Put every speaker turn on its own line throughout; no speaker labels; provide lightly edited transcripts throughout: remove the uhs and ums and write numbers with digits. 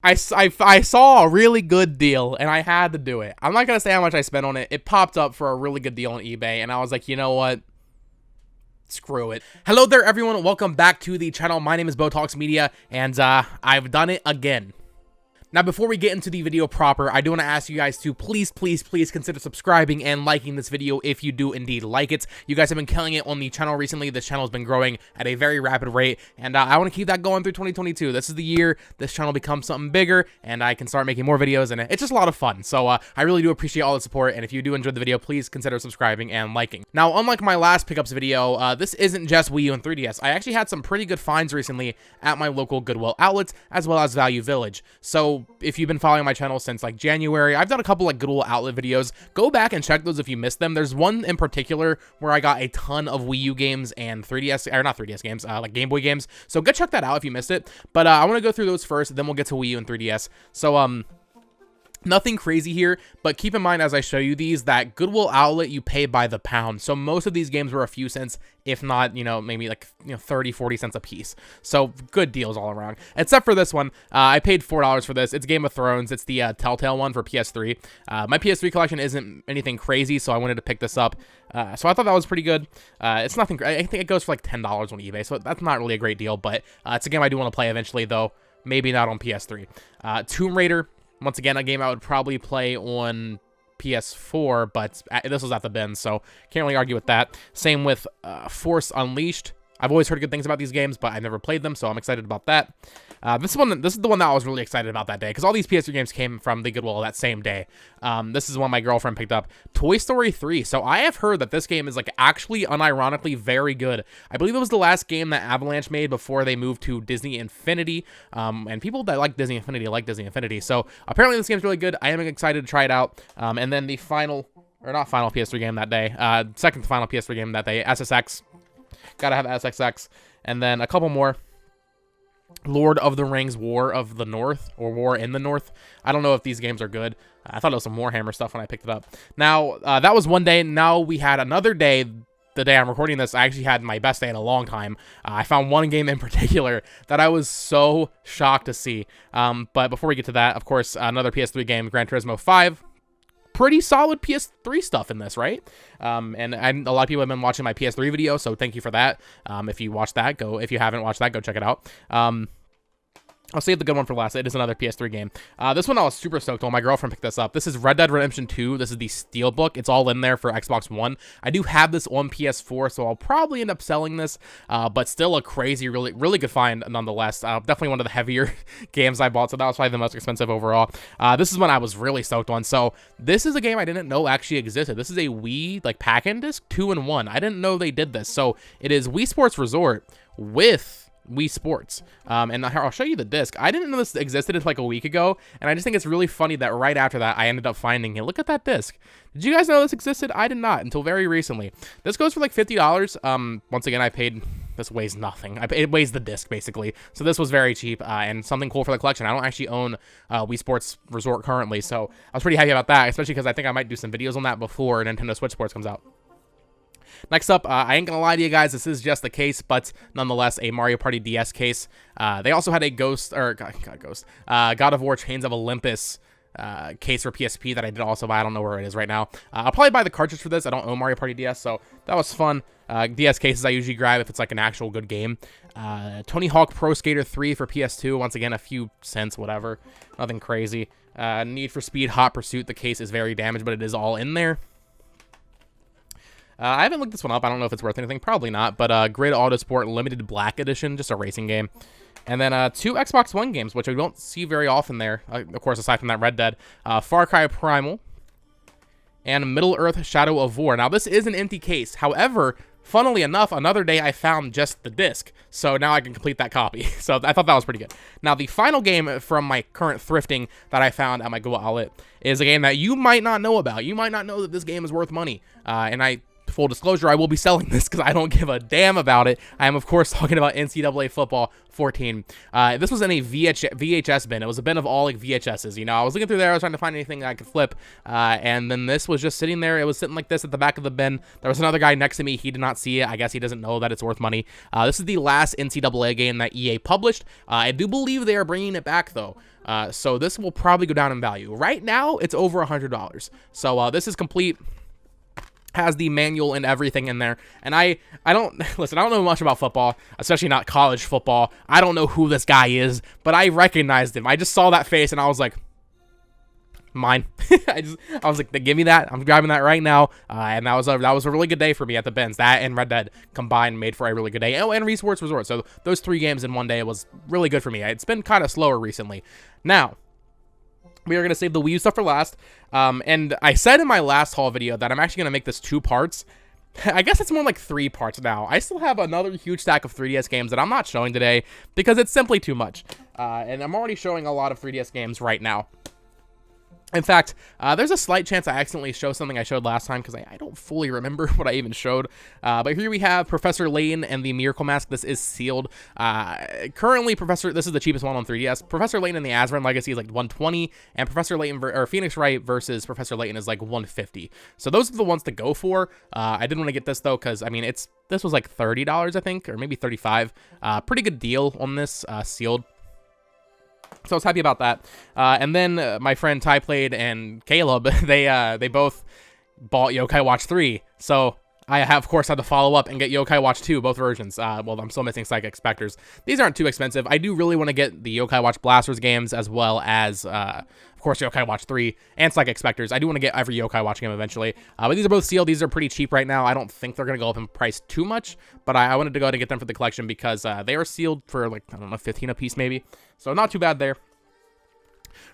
I saw a really good deal, and I had to do it. I'm not going to say how much I spent on it. It popped up for a really good deal on eBay, and I was like, you know what? Screw it. Hello there, everyone. Welcome back to the channel. My name is Botox Media, and I've done it again. Now, before we get into the video proper, I do want to ask you guys to please consider subscribing and liking this video if you do indeed like it. You guys have been killing it on the channel recently. This channel has been growing at a very rapid rate, and I want to keep that going through 2022. This is the year this channel becomes something bigger, and I can start making more videos, and it's just a lot of fun. So I really do appreciate all the support, and if you do enjoy the video, please consider subscribing and liking. Now, unlike my last pickups video, this isn't just Wii U and 3DS. I actually had some pretty good finds recently at my local Goodwill outlets, as well as Value Village. So if you've been following my channel since like January, I've done a couple like Goodwill outlet videos. Go back and check those if you missed them. There's one in particular where I got a ton of Wii U games and 3DS, or not 3DS games, like Game Boy games. So go check that out if you missed it. But I want to go through those first, then we'll get to Wii U and 3DS. So nothing crazy here, but keep in mind as I show you these that Goodwill outlet you pay by the pound. So most of these games were a few cents, if not, maybe like 30, 40 cents a piece. So good deals all around. Except for this one, I paid $4 for this. It's Game of Thrones. It's the Telltale one for PS3. My PS3 collection isn't anything crazy, so I wanted to pick this up. So I thought that was pretty good. It's nothing. I think it goes for like $10 on eBay, so that's not really a great deal. But it's a game I do want to play eventually, though. Maybe not on PS3. Tomb Raider. Once again, a game I would probably play on PS4, but this was at the bin, so can't really argue with that. Same with Force Unleashed. I've always heard good things about these games, but I've never played them, so I'm excited about that. This is the one that I was really excited about that day, because all these PS3 games came from the Goodwill that same day. This is one my girlfriend picked up. Toy Story 3. So I have heard that this game is like actually unironically very good. I believe it was the last game that Avalanche made before they moved to Disney Infinity. And people that like Disney Infinity. So apparently this game's really good. I am excited to try it out. And then the final, or not final PS3 game that day, second to final PS3 game that day, SSX. Gotta have SXX. And then a couple more. Lord of the Rings, War of the North, or War in the North. I don't know if these games are good. I thought it was some Warhammer stuff when I picked it up. Now, that was one day. Now we had another day. The day I'm recording this, I actually had my best day in a long time. I found one game in particular that I was so shocked to see. But before we get to that, of course, another PS3 game, Gran Turismo 5. Pretty solid PS3 stuff in this, right? And a lot of people have been watching my PS3 video, so thank you for that. If you watched that, if you haven't watched that, go check it out. I'll save the good one for last. It is another PS3 game. This one I was super stoked on. My girlfriend picked this up. This is Red Dead Redemption 2. This is the Steelbook. It's all in there for Xbox One. I do have this on PS4, so I'll probably end up selling this. But still a crazy, really good find nonetheless. Definitely one of the heavier games I bought, so that was probably the most expensive overall. This is one I was really stoked on. So this is a game I didn't know actually existed. This is a Wii like pack-in disc 2-in-1. I didn't know they did this. So it is Wii Sports Resort with Wii Sports, and I'll show you the disc. I didn't know this existed until like a week ago, and I just think it's really funny that right after that I ended up finding it. Look at that disc. Did you guys know this existed? I did not until very recently. This goes for like $50. Once again, I paid. This weighs nothing. It weighs the disc basically, so this was very cheap and something cool for the collection. I don't actually own Wii Sports Resort currently, so I was pretty happy about that, especially because I think I might do some videos on that before Nintendo Switch Sports comes out. Next up, I ain't gonna lie to you guys, this is just a case, but nonetheless, a Mario Party DS case. They also had a God of War Chains of Olympus case for PSP that I did also buy. I don't know where it is right now. I'll probably buy the cartridge for this. I don't own Mario Party DS, so that was fun. DS cases I usually grab if it's like an actual good game. Tony Hawk Pro Skater 3 for PS2. Once again, a few cents, whatever. Nothing crazy. Need for Speed Hot Pursuit. The case is very damaged, but it is all in there. I haven't looked this one up. I don't know if it's worth anything. Probably not. But Grid Autosport Limited Black Edition, just a racing game. And then 2 Xbox One games, which I don't see very often there. Of course, aside from that Red Dead. Far Cry Primal. And Middle-earth Shadow of War. Now, this is an empty case. However, funnily enough, another day I found just the disc. So now I can complete that copy. So I thought that was pretty good. Now, the final game from my current thrifting that I found at my Goodwill outlet is a game that you might not know about. You might not know that this game is worth money. And I full disclosure, I will be selling this because I don't give a damn about it. I am, of course, talking about NCAA Football 14. This was in a VHS bin. It was a bin of all like VHSs. You know, I was looking through there. I was trying to find anything I could flip. And then this was just sitting there. It was sitting like this at the back of the bin. There was another guy next to me. He did not see it. I guess he doesn't know that it's worth money. This is the last NCAA game that EA published. I do believe they are bringing it back, though. So this will probably go down in value. Right now, it's over $100. So this is complete. Has the manual and everything in there, and I don't listen. I don't know much about football, especially not college football. I don't know who this guy is, but I recognized him. I just saw that face, and I was like, mine. I was like, give me that. I'm grabbing that right now. And that was a really good day for me at the bins. That and Red Dead combined made for a really good day. Oh, and Wii Sports Resort. So those 3 games in one day was really good for me. It's been kind of slower recently. Now, we are going to save the Wii U stuff for last. And I said in my last haul video that I'm actually going to make this 2 parts. I guess it's more like 3 parts now. I still have another huge stack of 3DS games that I'm not showing today because it's simply too much. And I'm already showing a lot of 3DS games right now. In fact, there's a slight chance I accidentally showed something I showed last time because I don't fully remember what I even showed. But here we have Professor Layton and the Miracle Mask. This is sealed. Currently, this is the cheapest one on 3DS. Professor Layton and the Azran Legacy is like 120, and Professor Layton or Phoenix Wright versus Professor Layton is like 150. So those are the ones to go for. I didn't want to get this though because I mean this was like $30 I think, or maybe $35. Pretty good deal on this sealed. So I was happy about that. And then my friend Ty Played and Caleb, they both bought Yokai Watch 3. So I have, of course, had to follow up and get Yokai Watch 2, both versions. Well, I'm still missing Psychic Specters. These aren't too expensive. I do really want to get the Yokai Watch Blasters games as well as, of course, Yokai Watch 3 and Psychic Specters. I do want to get every Yokai Watch game eventually. But these are both sealed. These are pretty cheap right now. I don't think they're going to go up in price too much, but I wanted to go to get them for the collection because they are sealed for, like, I don't know, 15 a piece maybe. So not too bad there.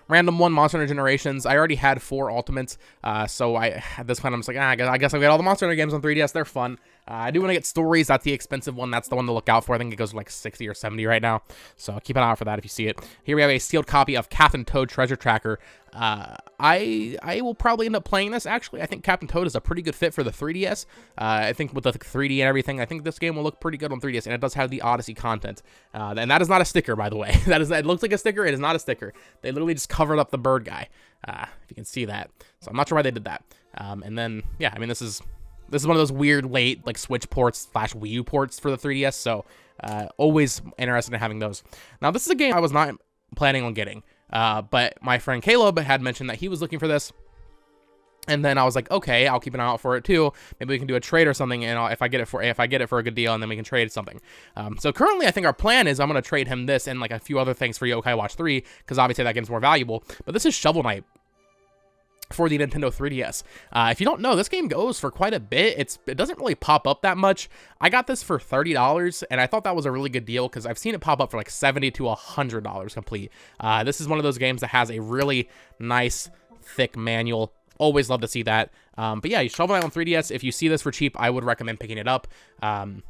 Random 1 Monster Hunter Generations. I already had 4 Ultimates, so at this point I'm just like, I guess I'll get all the Monster Hunter games on 3DS. They're fun. I do want to get Stories. That's the expensive one. That's the one to look out for. I think it goes like 60 or 70 right now, so keep an eye out for that if you see it. Here we have a sealed copy of Captain Toad Treasure Tracker. I will probably end up playing this, actually. I think Captain Toad is a pretty good fit for the 3DS. I think with the 3D and everything, I think this game will look pretty good on 3DS, and it does have the Odyssey content. And that is not a sticker, by the way. It looks like a sticker. It is not a sticker. They literally just covered up the bird guy, if you can see that. So I'm not sure why they did that. And then, yeah, I mean, this is one of those weird late, like, Switch ports / Wii U ports for the 3DS, so always interested in having those. Now, this is a game I was not planning on getting. But my friend Caleb had mentioned that he was looking for this, and then I was like, okay, I'll keep an eye out for it too. Maybe we can do a trade or something, and if I get it for a good deal, and then we can trade something. So currently, I think our plan is I'm gonna trade him this and like a few other things for Yokai Watch 3 because obviously that game's more valuable. But this is Shovel Knight for the Nintendo 3DS. If you don't know, this game goes for quite a bit. It doesn't really pop up that much. I got this for $30, and I thought that was a really good deal because I've seen it pop up for like $70 to $100 complete. This is one of those games that has a really nice, thick manual. Always love to see that. But yeah, Shovel Knight on 3DS, if you see this for cheap, I would recommend picking it up. And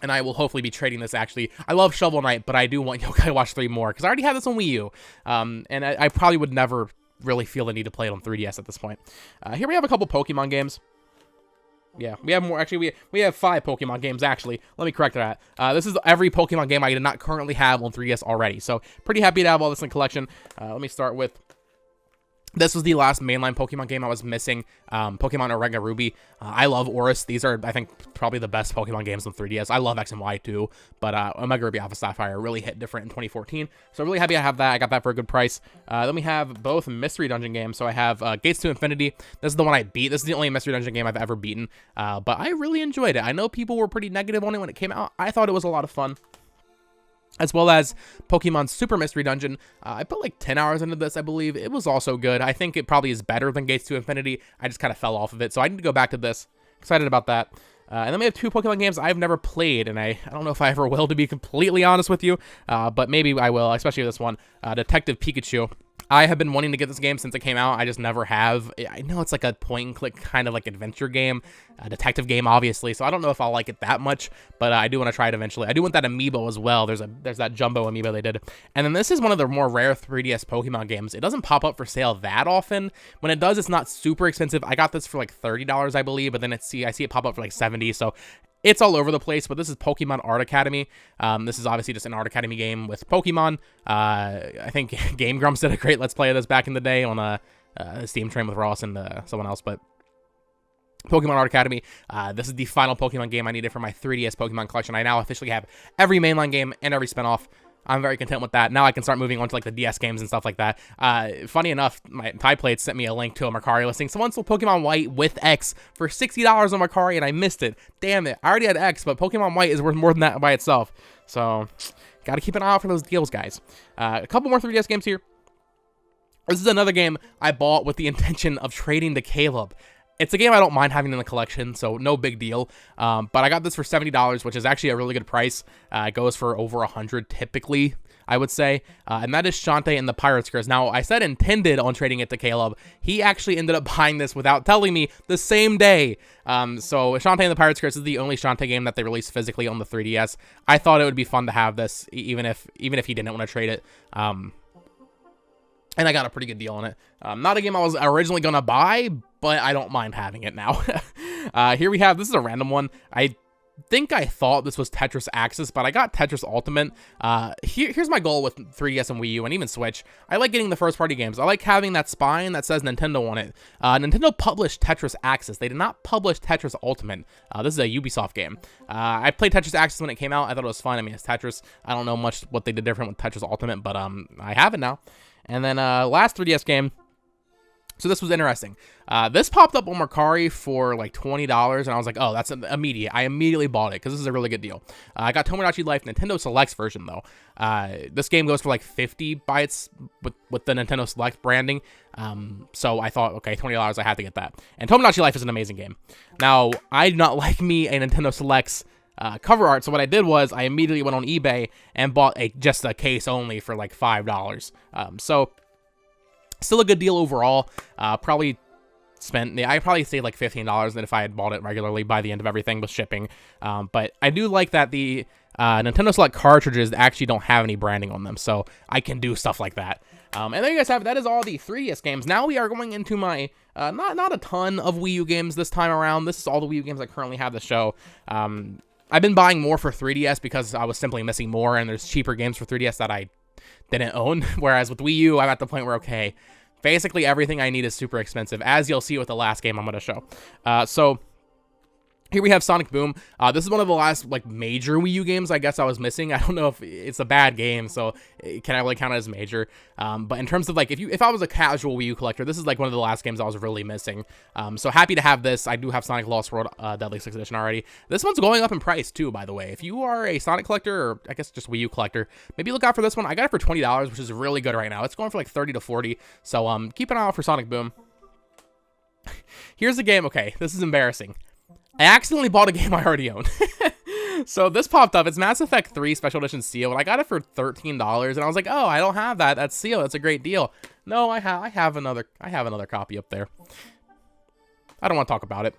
I will hopefully be trading this, actually. I love Shovel Knight, but I do want Yokai Watch 3 more because I already have this on Wii U. And I probably would never really feel the need to play it on 3DS at this point. Here we have a couple Pokemon games. Yeah, we have more. Actually, we have 5 Pokemon games, actually. Let me correct that. This is every Pokemon game I did not currently have on 3DS already. So, pretty happy to have all this in collection. Let me start with... This was the last mainline Pokemon game I was missing, Pokemon Omega Ruby. I love Oris. These are, I think, probably the best Pokemon games on 3DS. I love X and Y too, but Omega Ruby Alpha Sapphire really hit different in 2014. So really happy to have that. I got that for a good price. Then we have both Mystery Dungeon games. So I have Gates to Infinity. This is the one I beat. This is the only Mystery Dungeon game I've ever beaten, but I really enjoyed it. I know people were pretty negative on it when it came out. I thought it was a lot of fun. As well as Pokemon Super Mystery Dungeon. I put like 10 hours into this, I believe. It was also good. I think it probably is better than Gates to Infinity. I just kind of fell off of it, so I need to go back to this. Excited about that. And then we have 2 Pokemon games I've never played, and I don't know if I ever will, to be completely honest with you. But maybe I will, especially this one. Detective Pikachu. I have been wanting to get this game since it came out. I just never have. I know it's like a point-and-click kind of like adventure game, a detective game, obviously. So I don't know if I'll like it that much, but I do want to try it eventually. I do want that amiibo as well. There's that jumbo amiibo they did. And then this is one of the more rare 3DS Pokemon games. It doesn't pop up for sale that often. When it does, it's not super expensive. I got this for like $30, I believe, but then I see it pop up for like $70. So it's all over the place, but this is Pokemon Art Academy. This is obviously just an Art Academy game with Pokemon. I think Game Grumps did a great Let's Play of this back in the day on a Steam Train with Ross and someone else, but Pokemon Art Academy. This is the final Pokemon game I needed for my 3DS Pokemon collection. I now officially have every mainline game and every spinoff. I'm very content with that. Now I can start moving on to like the DS games and stuff like that. Funny enough, my Typlate sent me a link to a Mercari listing. Someone sold Pokemon White with X for $60 on Mercari, and I missed it. Damn it. I already had X, but Pokemon White is worth more than that by itself. So, gotta keep an eye out for those deals, guys. A couple more 3DS games here. This is another game I bought with the intention of trading to Caleb. It's a game I don't mind having in the collection, so no big deal. But I got this for $70, which is actually a really good price. It goes for over $100 typically, I would say. And that is Shantae and the Pirate's Curse. Now, I said intended on trading it to Caleb. He actually ended up buying this without telling me the same day. So Shantae and the Pirate's Curse is the only Shantae game that they released physically on the 3DS. I thought it would be fun to have this, even if he didn't want to trade it. And I got a pretty good deal on it. Not a game I was originally going to buy, but I don't mind having it now. Here we have, this is a random one. I think I thought this was Tetris Axis, but I got Tetris Ultimate. Here's my goal with 3DS and Wii U and even Switch. I like getting the first-party games. I like having that spine that says Nintendo on it. Nintendo published Tetris Axis. They did not publish Tetris Ultimate. This is a Ubisoft game. I played Tetris Axis when it came out. I thought it was fun. I mean, it's Tetris. I don't know much what they did different with Tetris Ultimate, but I have it now. And then last 3DS game. So this was interesting. This popped up on Mercari for like $20, and I was like, oh, that's immediate. I immediately bought it because this is a really good deal. I got Tomodachi Life Nintendo Selects version though. This game goes for like $50 by with the Nintendo Select branding. So I thought, okay, $20, I have to get that. And Tomodachi Life is an amazing game. Now, I do not like me a Nintendo Selects cover art, so what I did was I immediately went on eBay and bought just a case only for like $5. So still a good deal overall. I probably saved like $15 than if I had bought it regularly by the end of everything with shipping. But I do like that the Nintendo Select cartridges actually don't have any branding on them, so I can do stuff like that. And there you guys have it. That is all the 3DS games. Now we are going into my not a ton of Wii U games this time around. This is all the Wii U games I currently have to show. I've been buying more for 3DS because I was simply missing more, and there's cheaper games for 3DS that I didn't own. Whereas with Wii U, I'm at the point where, okay, basically everything I need is super expensive, as you'll see with the last game I'm going to show. So here we have Sonic Boom. This is one of the last like major Wii U games I guess I was missing. I don't know if it's a bad game, so can I really count it as major? But in terms of like if I was a casual Wii U collector, this is like one of the last games I was really missing. So happy to have this. I do have Sonic Lost World Deadly 6 Edition already. This one's going up in price too, by the way. If you are a Sonic collector, or I guess just Wii U collector, maybe look out for this one. I got it for $20, which is really good right now. It's going for like 30 to 40. So keep an eye out for Sonic Boom. Here's the game. Okay, this is embarrassing. I accidentally bought a game I already own. So this popped up. It's Mass Effect 3 Special Edition Seal, and I got it for $13. And I was like, oh, I don't have that. That's Seal. That's a great deal. No, I have another copy up there. I don't want to talk about it.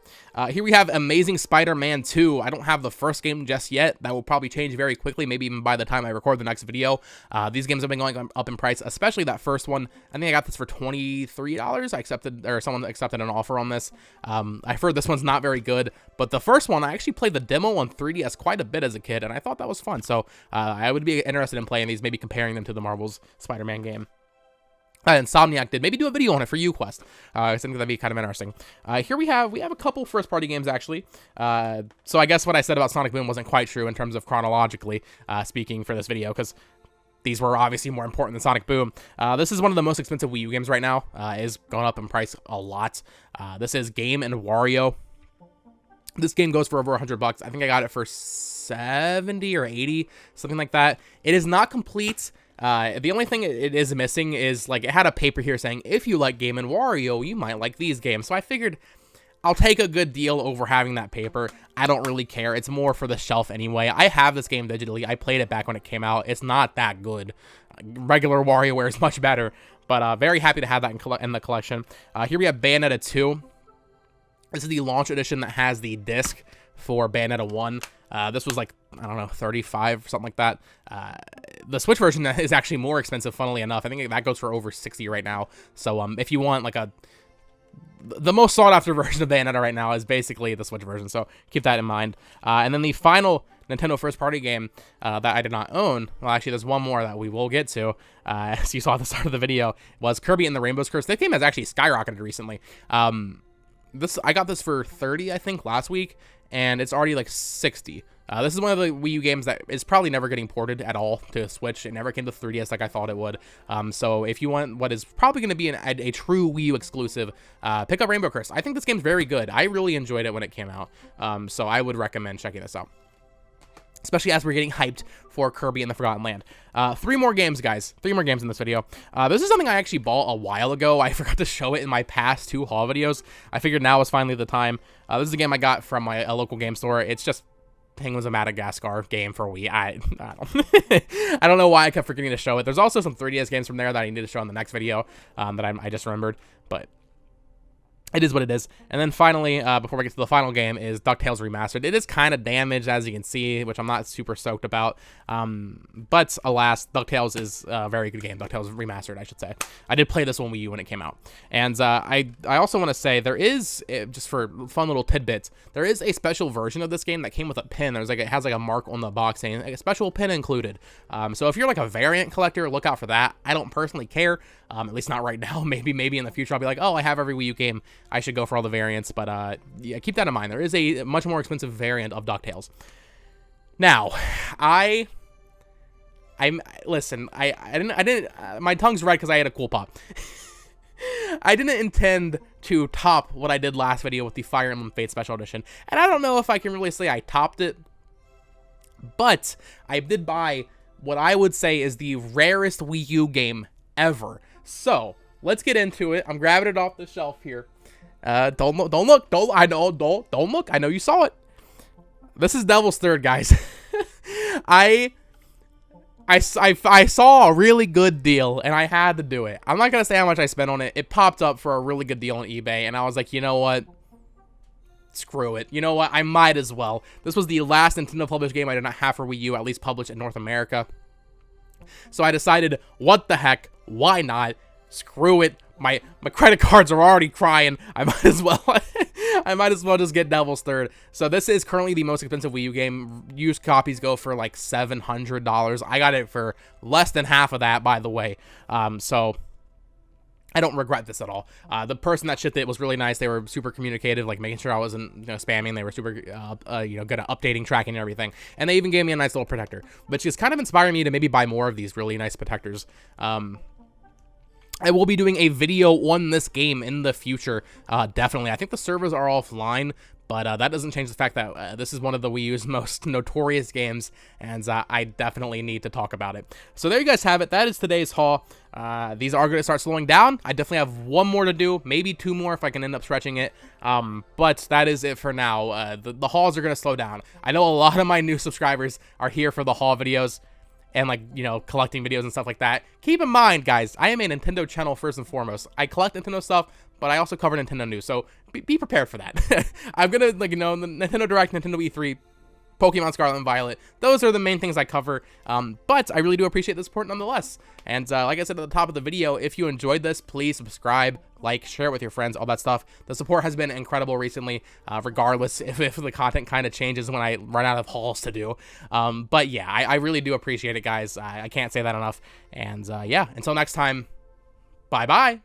Here we have Amazing Spider-Man 2. I don't have the first game just yet. That will probably change very quickly, maybe even by the time I record the next video. These games have been going up in price, especially that first one. I think I got this for $23. Someone accepted an offer on this. I've heard this one's not very good, but the first one, I actually played the demo on 3DS quite a bit as a kid, and I thought that was fun. So I would be interested in playing these, maybe comparing them to the Marvel's Spider-Man game. Insomniac did. Maybe do a video on it for UQuest. I think that'd be kind of interesting. Here we have a couple first-party games, actually. So I guess what I said about Sonic Boom wasn't quite true in terms of chronologically speaking for this video, because these were obviously more important than Sonic Boom. This is one of the most expensive Wii U games right now. Is going up in price a lot. This is Game and Wario. This game goes for over $100. I think I got it for 70 or 80, something like that. It is not complete. The only thing it is missing is, like, it had a paper here saying, if you like Game & Wario, you might like these games. So I figured I'll take a good deal over having that paper. I don't really care. It's more for the shelf anyway. I have this game digitally. I played it back when it came out. It's not that good. Regular WarioWare is much better, but very happy to have that in the collection. Here we have Bayonetta Ii. This is the launch edition that has the disc for Bayonetta 1. This was like, I don't know, 35, something like that. The Switch version is actually more expensive, funnily enough. I think that goes for over 60 right now. So if you want like the most sought after version of Bayonetta right now is basically the Switch version, so keep that in mind. And then the final Nintendo first party game that I did not own, well actually there's one more that we will get to, as you saw at the start of the video, was Kirby and the Rainbow's Curse. This game has actually skyrocketed recently. I got this for 30, I think, last week, and it's already like 60. This is one of the Wii U games that is probably never getting ported at all to Switch. It never came to 3DS like I thought it would. So if you want what is probably going to be a true Wii U exclusive, pick up Rainbow Curse. I think this game's very good. I really enjoyed it when it came out. So I would recommend checking this out, especially as we're getting hyped for Kirby and the Forgotten Land. 3 more games, guys. 3 more games in this video. This is something I actually bought a while ago. I forgot to show it in my past 2 haul videos. I figured now was finally the time. This is a game I got from a local game store. It's just Penguins of Madagascar game for Wii. I don't I don't know why I kept forgetting to show it. There's also some 3DS games from there that I need to show in the next video that I just remembered, but it is what it is. And then finally, before we get to the final game, is DuckTales Remastered. It is kind of damaged, as you can see, which I'm not super stoked about. But alas, DuckTales is a very good game. DuckTales Remastered, I should say. I did play this on Wii U when it came out. And I also want to say there is, just for fun little tidbits, there is a special version of this game that came with a pin. It has like a mark on the box saying a special pin included. So if you're like a variant collector, look out for that. I don't personally care. At least not right now. Maybe in the future I'll be like, oh, I have every Wii U game, I should go for all the variants. But yeah, keep that in mind. There is a much more expensive variant of DuckTales. Now, listen, I didn't my tongue's red because I had a cool pop. I didn't intend to top what I did last video with the Fire Emblem Fate Special Edition, and I don't know if I can really say I topped it, but I did buy what I would say is the rarest Wii U game ever. So let's get into it. I'm grabbing it off the shelf here. Don't look. I know you saw it. This is Devil's Third, guys. I saw a really good deal, and I had to do it. I'm not going to say how much I spent on it. It popped up for a really good deal on eBay, and I was like, you know what? Screw it. You know what? I might as well. This was the last Nintendo published game I did not have for Wii U, at least published in North America. So I decided, what the heck? Why not? Screw it. My credit cards are already crying. I might as well just get Devil's Third. So this is currently the most expensive Wii U game. Used copies go for like $700. I got it for less than half of that, by the way. So I don't regret this at all. The person that shipped it was really nice. They were super communicative, like making sure I wasn't spamming. They were super good at updating, tracking, and everything. And they even gave me a nice little protector, which is kind of inspiring me to maybe buy more of these really nice protectors. I will be doing a video on this game in the future, definitely. I think the servers are offline, but that doesn't change the fact that this is one of the Wii U's most notorious games, and I definitely need to talk about it. So there you guys have it. That is today's haul. These are going to start slowing down. I definitely have 1 more to do, maybe 2 more if I can end up stretching it, but that is it for now. The hauls are going to slow down. I know a lot of my new subscribers are here for the haul videos, and like, collecting videos and stuff like that. Keep in mind, guys, I am a Nintendo channel first and foremost. I collect Nintendo stuff, but I also cover Nintendo news, so be prepared for that. I'm gonna, the Nintendo Direct, Nintendo E3, Pokemon Scarlet and Violet, those are the main things I cover, but I really do appreciate the support nonetheless. And like I said at the top of the video, if you enjoyed this, please subscribe, like, share it with your friends, all that stuff. The support has been incredible recently, regardless if the content kind of changes when I run out of hauls to do. But yeah, I really do appreciate it, guys. I can't say that enough. And yeah, until next time, bye-bye.